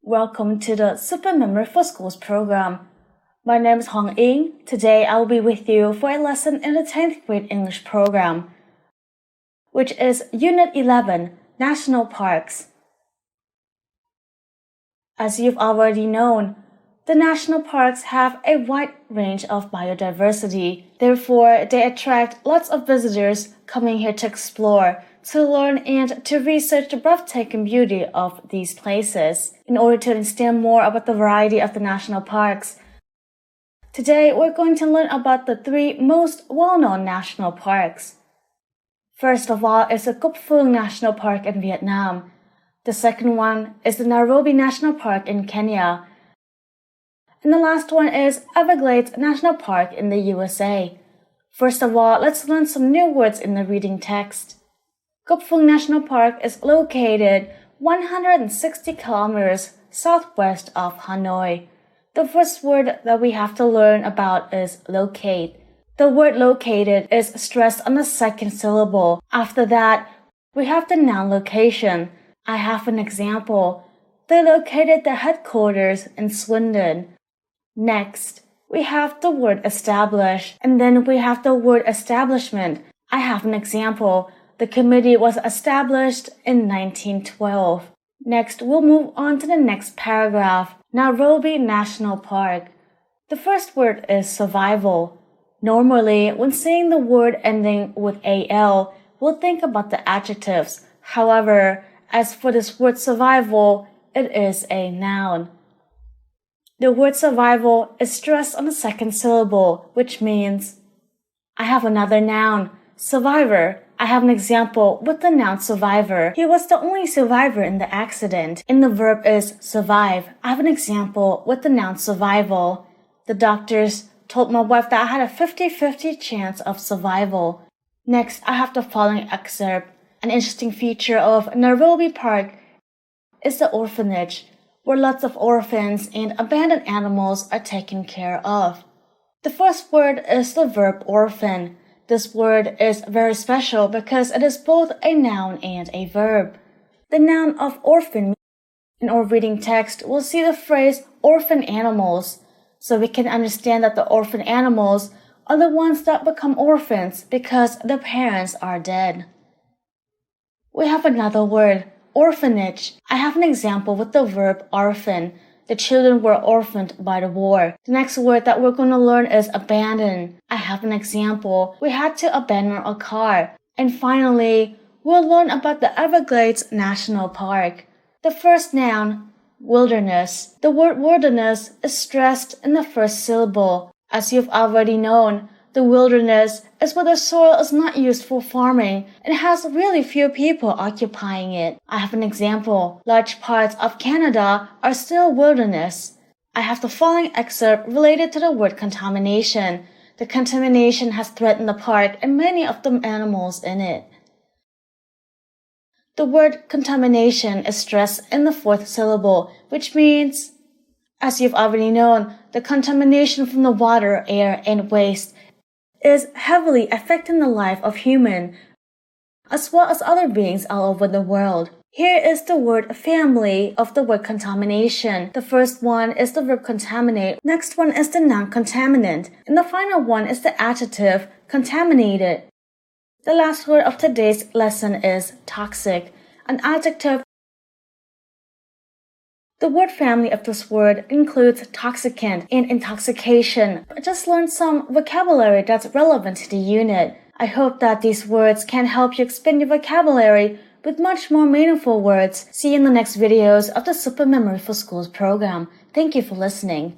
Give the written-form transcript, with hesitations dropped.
Welcome to the Super Memory for Schools program. My name is Hong Ying. Today I will be with you for a lesson in the 10th grade English program, which is Unit 11, National Parks. As you've already known, the national parks have a wide range of biodiversity. Therefore, they attract lots of visitors coming here to explore, to learn, and to research the breathtaking beauty of these places. In order to understand more about the variety of the national parks, today we're going to learn about the 3 most well-known national parks. First of all is the Cup Phuong National Park in Vietnam. The second one is the Nairobi National Park in Kenya. And the last one is Everglades National Park in the USA. First of all, let's learn some new words in the reading text. Cup Phuong National Park is located 160 kilometers southwest of Hanoi. The first word that we have to learn about is locate. The word located is stressed on the second syllable. After that, we have the noun location. I have an example. They located their headquarters in Swindon. Next, we have the word establish, and then we have the word establishment. I have an example. The committee was established in 1912. Next, we'll move on to the next paragraph, Nairobi National Park. The first word is survival. Normally, when saying the word ending with AL, we'll think about the adjectives. However, as for this word survival, it is a noun. The word survival is stressed on the second syllable, which means I have another noun, survivor. I have an example with the noun survivor. He was the only survivor in the accident. And the verb is survive. I have an example with the noun survival. The doctors told my wife that I had a 50-50 chance of survival. Next, I have the following excerpt. An interesting feature of Nairobi Park is the orphanage, where lots of orphans and abandoned animals are taken care of. The first word is the verb orphan. This word is very special because it is both a noun and a verb. The noun of orphan. In our reading text, we'll see the phrase orphan animals, so we can understand that the orphan animals are the ones that become orphans because their parents are dead. We have another word, orphanage. I have an example with the verb orphan. The children were orphaned by the war. The next word that we're going to learn is abandon. I have an example. We had to abandon a car. And finally, we'll learn about the Everglades National Park. The first noun, wilderness. The word wilderness is stressed in the first syllable. As you've already known, the wilderness is where the soil is not used for farming and has really few people occupying it. I have an example. Large parts of Canada are still wilderness. I have the following excerpt related to the word contamination. The contamination has threatened the park and many of the animals in it. The word contamination is stressed in the fourth syllable, which means, as you've already known, the contamination from the water, air, and waste is heavily affecting the life of human, as well as other beings all over the world. Here is the word family of the word contamination. The first one is the verb contaminate. Next one is the noun contaminant. And the final one is the adjective contaminated. The last word of today's lesson is toxic, an adjective. The word family of this word includes toxicant and intoxication. Just learn some vocabulary that's relevant to the unit. I hope that these words can help you expand your vocabulary with much more meaningful words. See you in the next videos of the Super Memory for Schools program. Thank you for listening.